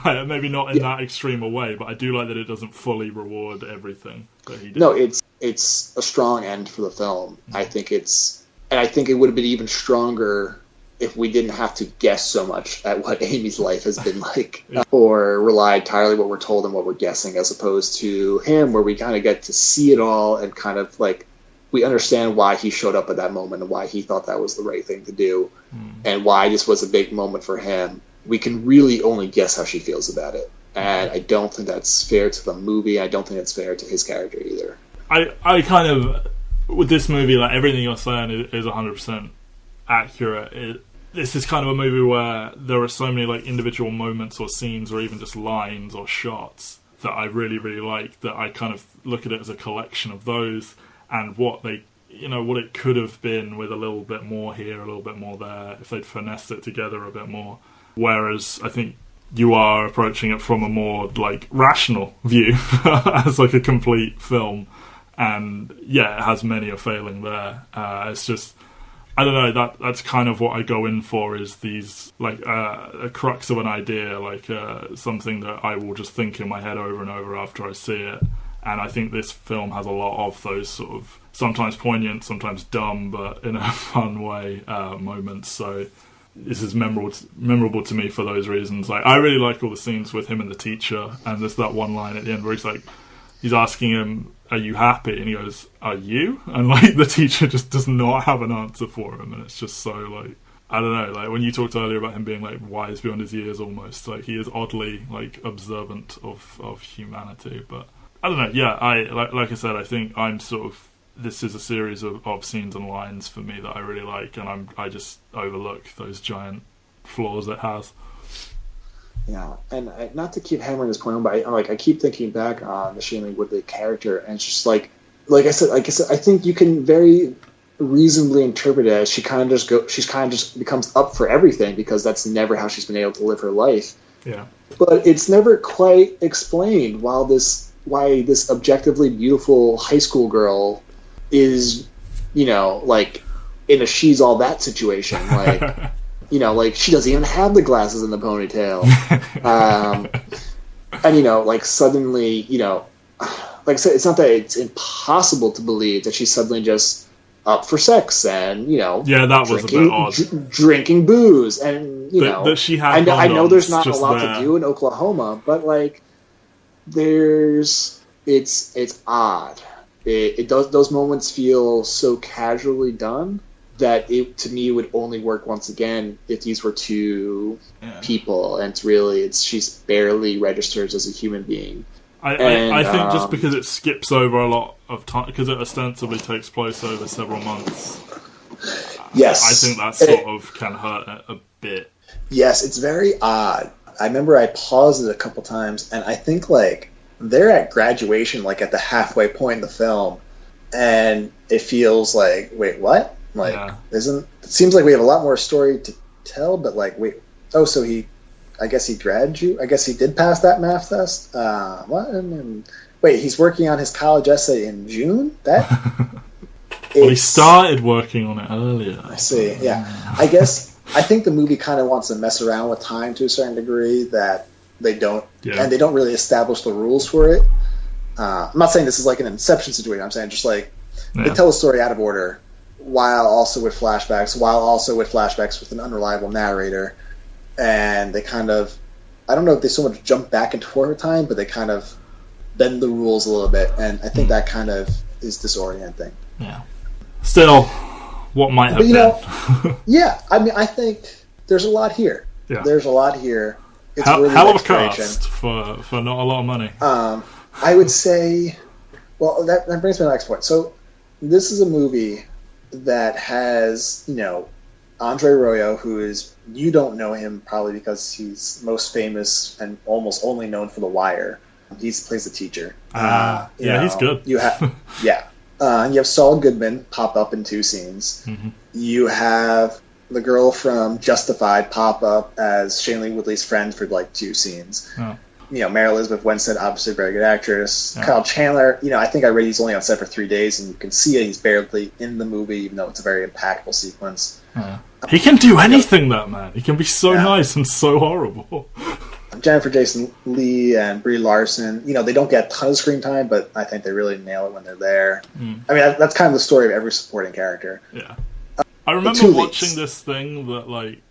Maybe not in that extreme a way, but I do like that it doesn't fully reward everything that he did. No, it's a strong end for the film. I think it would have been even stronger if we didn't have to guess so much at what Amy's life has been like, or rely entirely what we're told and what we're guessing, as opposed to him, where we kind of get to see it all and kind of like we understand why he showed up at that moment and why he thought that was the right thing to do, and why this was a big moment for him. We can really only guess how she feels about it, and I don't think that's fair to the movie. I don't think it's fair to his character either. I kind of, with this movie, like everything you're saying is 100% accurate. This is kind of a movie where there are so many like individual moments or scenes or even just lines or shots that I really, really like, that I kind of look at it as a collection of those and what they, what it could have been with a little bit more here, a little bit more there, if they'd finessed it together a bit more. Whereas I think you are approaching it from a more like rational view as like a complete film. And yeah, it has many a failing there. It's just, I don't know, that's kind of what I go in for, is these, like, a crux of an idea, like something that I will just think in my head over and over after I see it. And I think this film has a lot of those sort of, sometimes poignant, sometimes dumb, but in a fun way, moments. So this is memorable to me for those reasons. Like, I really like all the scenes with him and the teacher, and there's that one line at the end where he's asking him, "Are you happy?" And he goes, "Are you?" And like the teacher just does not have an answer for him, and it's just so like, I don't know, like when you talked earlier about him being like wise beyond his years almost, like he is oddly like observant of humanity. But I don't know, yeah, like I said, I think I'm sort of, this is a series of scenes and lines for me that I really like, and I just overlook those giant flaws it has. Yeah, and not to keep hammering this point home, but I keep thinking back on the Shailene Woodley character, and it's just like I said, I think you can very reasonably interpret it as she kind of just becomes up for everything, because that's never how she's been able to live her life. Yeah, but it's never quite explained why this objectively beautiful high school girl is, like in a she's all that situation, like. Like she doesn't even have the glasses and the ponytail. And, like suddenly, like I said, it's not that it's impossible to believe that she's suddenly just up for sex and, yeah, that was a bit odd. Drinking booze and, that she had I know there's not a lot there to do in Oklahoma, but like it's odd. It does, those moments feel so casually done that it, to me, would only work once again if these were two people, and she's barely registers as a human being. I think just because it skips over a lot of time, because it ostensibly takes place over several months. Yes, I think that sort of can hurt it a bit. Yes, it's very odd. I remember I paused it a couple times, and I think like they're at graduation, like at the halfway point in the film, and it feels like, wait, what? Like, it seems like we have a lot more story to tell, but like, wait, so I guess he graduated. I guess he did pass that math test. What? And wait, he's working on his college essay in June? Well, he started working on it earlier. I see. Yeah, I think the movie kind of wants to mess around with time to a certain degree that they don't, and they don't really establish the rules for it. I'm not saying this is like an Inception situation. I'm saying just like they tell the story out of order, while also with flashbacks with an unreliable narrator, and they kind of, I don't know if they so much jump back and forth time, but they kind of bend the rules a little bit, and I think that kind of is disorienting. Yeah. Still, what might have been. Yeah, I mean, I think there's a lot here. Yeah. There's a lot here. It's hell of a cast for not a lot of money. I would say, well, that brings me to the next point. So this is a movie that has, Andre Royo, who is, you don't know him probably because he's most famous and almost only known for The Wire. He plays the teacher. He's good. You have, you have Saul Goodman pop up in 2 scenes. Mm-hmm. You have the girl from Justified pop up as Shailene Woodley's friend for like 2 scenes. Oh. Mary Elizabeth Winstead, obviously a very good actress. Yeah. Kyle Chandler, I think I read he's only on set for 3 days, and you can see it. He's barely in the movie, even though it's a very impactful sequence. Yeah. He can do anything, that man. He can be so nice and so horrible. Jennifer Jason Leigh and Brie Larson, they don't get a ton of screen time, but I think they really nail it when they're there. I mean, that's kind of the story of every supporting character. Yeah. I remember two watching leads. this thing that, like,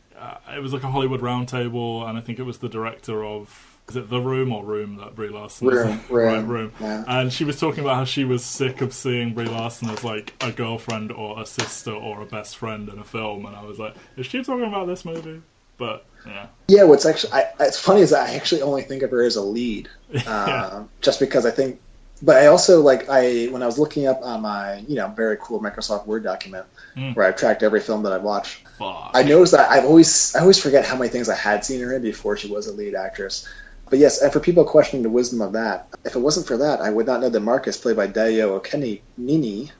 it was like a Hollywood Roundtable, and I think it was the director of, is it The Room or Room that Brie Larson was in? Right, Room. Yeah. And she was talking about how she was sick of seeing Brie Larson as, like, a girlfriend or a sister or a best friend in a film, and I was like, is she talking about this movie? But, yeah. Yeah, what's actually it's funny is that I actually only think of her as a lead, Yeah. just because I think. But I also when I was looking up on my very cool Microsoft Word document where I've tracked every film that I've watched. Fuck. I noticed that I always forget how many things I had seen her in before she was a lead actress. But yes, and for people questioning the wisdom of that, if it wasn't for that, I would not know that Marcus, played by Dayo Okeniyi,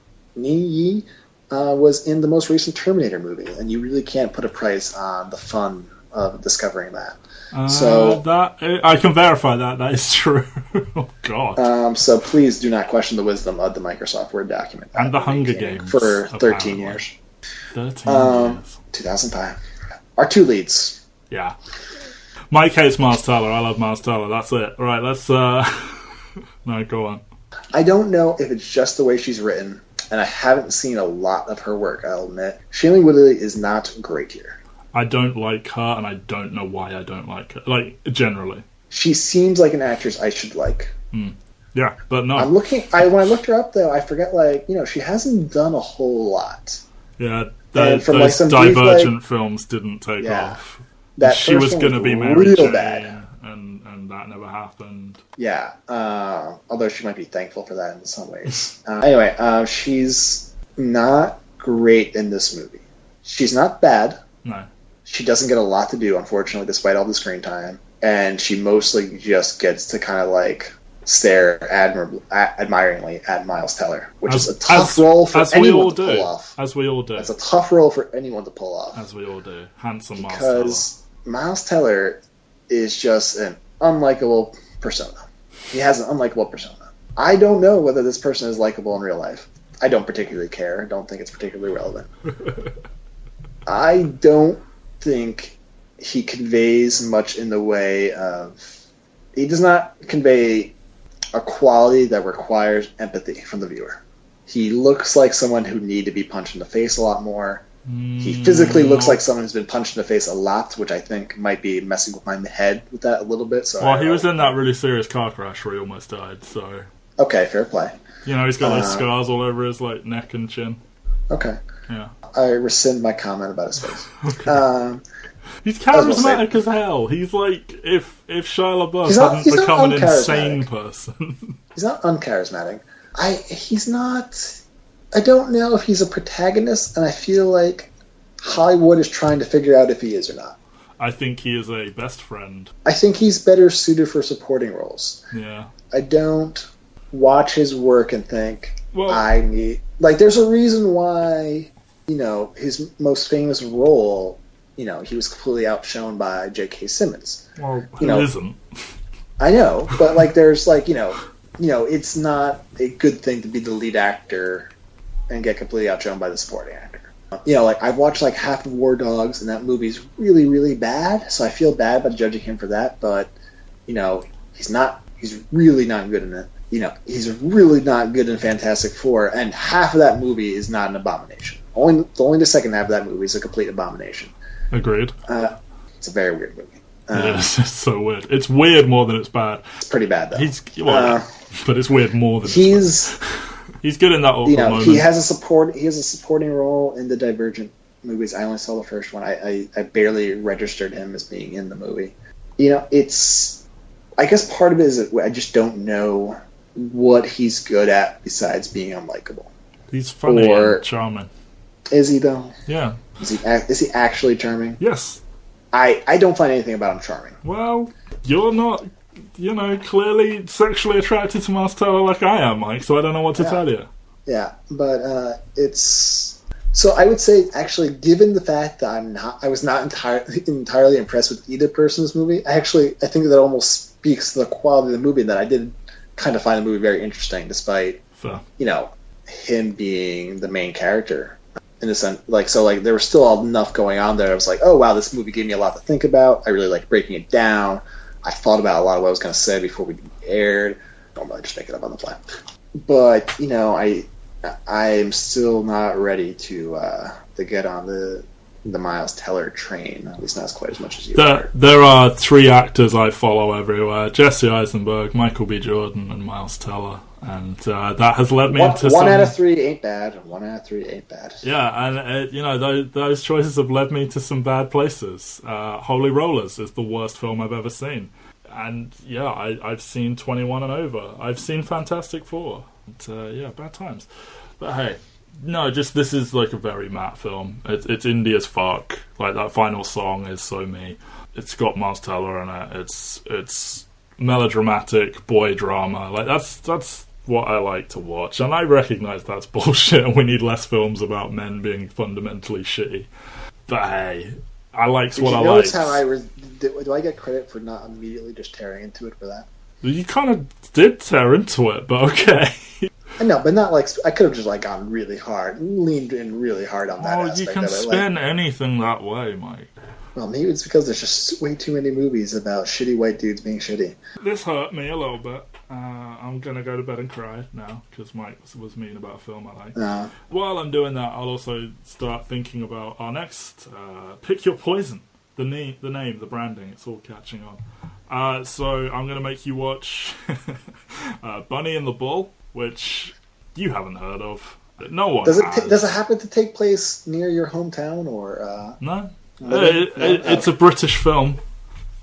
was in the most recent Terminator movie, and you really can't put a price on the fun of discovering that. So that I can verify that. That is true. Oh, God. So please do not question the wisdom of the Microsoft Word document. And the Hunger Games. For 13 apparently. years. 13 years. 2005. Our two leads. Yeah. My case, Miles Teller. I love Miles Teller. That's it. Right, let's... No, go on. I don't know if it's just the way she's written, and I haven't seen a lot of her work, I'll admit. Shailene Woodley is not great here. I don't like her, and I don't know why I don't like her. Like, generally. She seems like an actress I should like. Yeah, but no. When I looked her up, though, I forget, she hasn't done a whole lot. Yeah, And from, those some Divergent brief, films didn't take off. That she was going to be Mary real Jane, bad. and that never happened. Yeah, although she might be thankful for that in some ways. Anyway, she's not great in this movie. She's not bad. No. She doesn't get a lot to do, unfortunately, despite all the screen time. And she mostly just gets to kind of stare admiringly at Miles Teller, which is a tough role for anyone to pull off. As we all do. It's a tough role for anyone to pull off. As we all do. Handsome Miles Teller. Because Miles Teller is just an unlikable persona. He has an unlikable persona. I don't know whether this person is likable in real life. I don't particularly care. I don't think it's particularly relevant. I don't think he conveys much in the way of... He does not convey a quality that requires empathy from the viewer. He looks like someone who need to be punched in the face a lot more. He physically looks like someone who's been punched in the face a lot, which I think might be messing with my head with that a little bit. So well, he was in that really serious car crash where he almost died, so... Okay, fair play. He's got scars all over his neck and chin. Okay. Yeah. I rescind my comment about his face. Okay. He's charismatic as hell. He's like, if Shia LaBeouf hadn't become an insane person. He's not uncharismatic. He's not... I don't know if he's a protagonist, and I feel like Hollywood is trying to figure out if he is or not. I think he is a best friend. I think he's better suited for supporting roles. Yeah. I don't watch his work and think, well, I need... there's a reason why, his most famous role... he was completely outshone by J.K. Simmons. Well, who isn't? I know, but there's it's not a good thing to be the lead actor and get completely outshone by the supporting actor. I've watched half of War Dogs, and that movie's really, really bad. So I feel bad about judging him for that. But he's really not good in it. He's really not good in Fantastic Four, and half of that movie is not an abomination. Only the second half of that movie is a complete abomination. Agreed. It's a very weird movie. It is. It's so weird. It's weird more than it's bad. It's pretty bad, though. But it's weird more than it's bad. He's good in that awkward moment. He has a supporting role in the Divergent movies. I only saw the first one. I barely registered him as being in the movie. It's... I guess part of it is that I just don't know what he's good at besides being unlikable. He's funny and charming. Is he, though? Yeah. Is he actually charming? Yes. I don't find anything about him charming. Well, you're not, clearly sexually attracted to Miles Teller like I am, Mike, so I don't know what to tell you. Yeah, but it's... So I would say, actually, given the fact that I was not entirely impressed with either person in this movie, I think that almost speaks to the quality of the movie, that I did kind of find the movie very interesting, despite, him being the main character. In a sense, there was still enough going on there. I was like, oh wow, this movie gave me a lot to think about. I really liked breaking it down. I thought about a lot of what I was going to say before we aired. Normally I just make it up on the fly. But, I'm still not ready to get on the Miles Teller train. At least not quite as much as you are. There are 3 actors I follow everywhere: Jesse Eisenberg, Michael B. Jordan, and Miles Teller. And that has led me into one out of 3 ain't bad. 1 out of 3 ain't bad. Yeah, and those choices have led me to some bad places. Holy Rollers is the worst film I've ever seen. And yeah, I've seen 21 and Over. I've seen Fantastic Four. And, bad times. But hey, no, just this is like a very Matt film. It's indie as fuck. Like that final song is so me. It's got Miles Teller in it. It's melodramatic boy drama. Like that's what I like to watch. And I recognise that's bullshit and we need less films about men being fundamentally shitty. But hey, I liked what I liked. Do I get credit for not immediately just tearing into it for that? You kind of did tear into it, but okay. I know, but not like I could have just like gone really hard, leaned in really hard on that. Oh, you can spin anything that way, Mike. Well, maybe it's because there's just way too many movies about shitty white dudes being shitty. This hurt me a little bit. I'm going to go to bed and cry now, because Mike was mean about a film I like. While I'm doing that, I'll also start thinking about our next Pick Your Poison. The name, the branding, it's all catching on. So I'm going to make you watch Bunny and the Bull, which you haven't heard of. No one does it happen to take place near your hometown, or... No. It's a British film.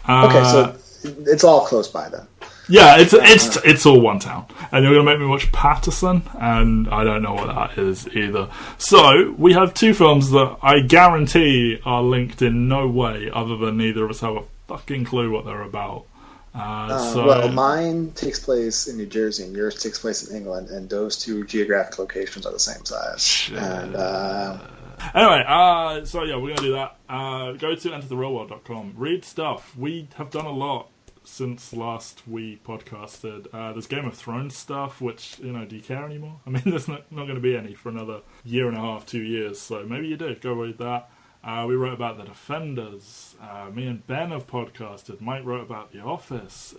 Okay, so it's all close by then. Yeah, it's all one town. And you're going to make me watch Patterson, and I don't know what that is either. So, we have 2 films that I guarantee are linked in no way, other than neither of us have a fucking clue what they're about. Well, mine takes place in New Jersey, and yours takes place in England, and those 2 geographic locations are the same size. Shit. And... Anyway, so yeah, we're going to do that. Go to entertherealworld.com. Read stuff. We have done a lot since last we podcasted. There's Game of Thrones stuff, which, do you care anymore? I mean, there's not going to be any for another year and a half, 2 years, so maybe you do. Go read that. We wrote about The Defenders. Me and Ben have podcasted. Mike wrote about The Office.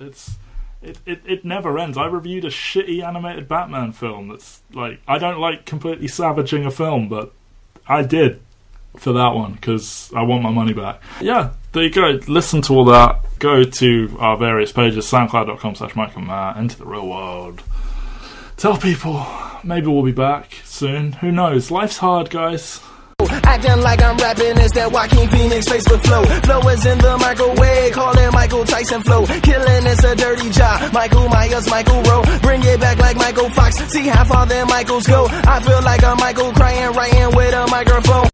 It never ends. I reviewed a shitty animated Batman film that's like, I don't like completely savaging a film, but I did for that one because I want my money back. Yeah, there you go. Listen to all that. Go to our various pages, soundcloud.com/Mike and Matt, Enter the Real World. Tell people. Maybe we'll be back soon. Who knows? Life's hard, guys. Acting like I'm rapping, it's that Joaquin Phoenix face with flow. Flow is in the microwave, call it Michael Tyson flow. Killing is a dirty job, Michael Myers, Michael Rowe. Bring it back like Michael Fox, see how far them Michaels go. I feel like a Michael crying, writing with a microphone.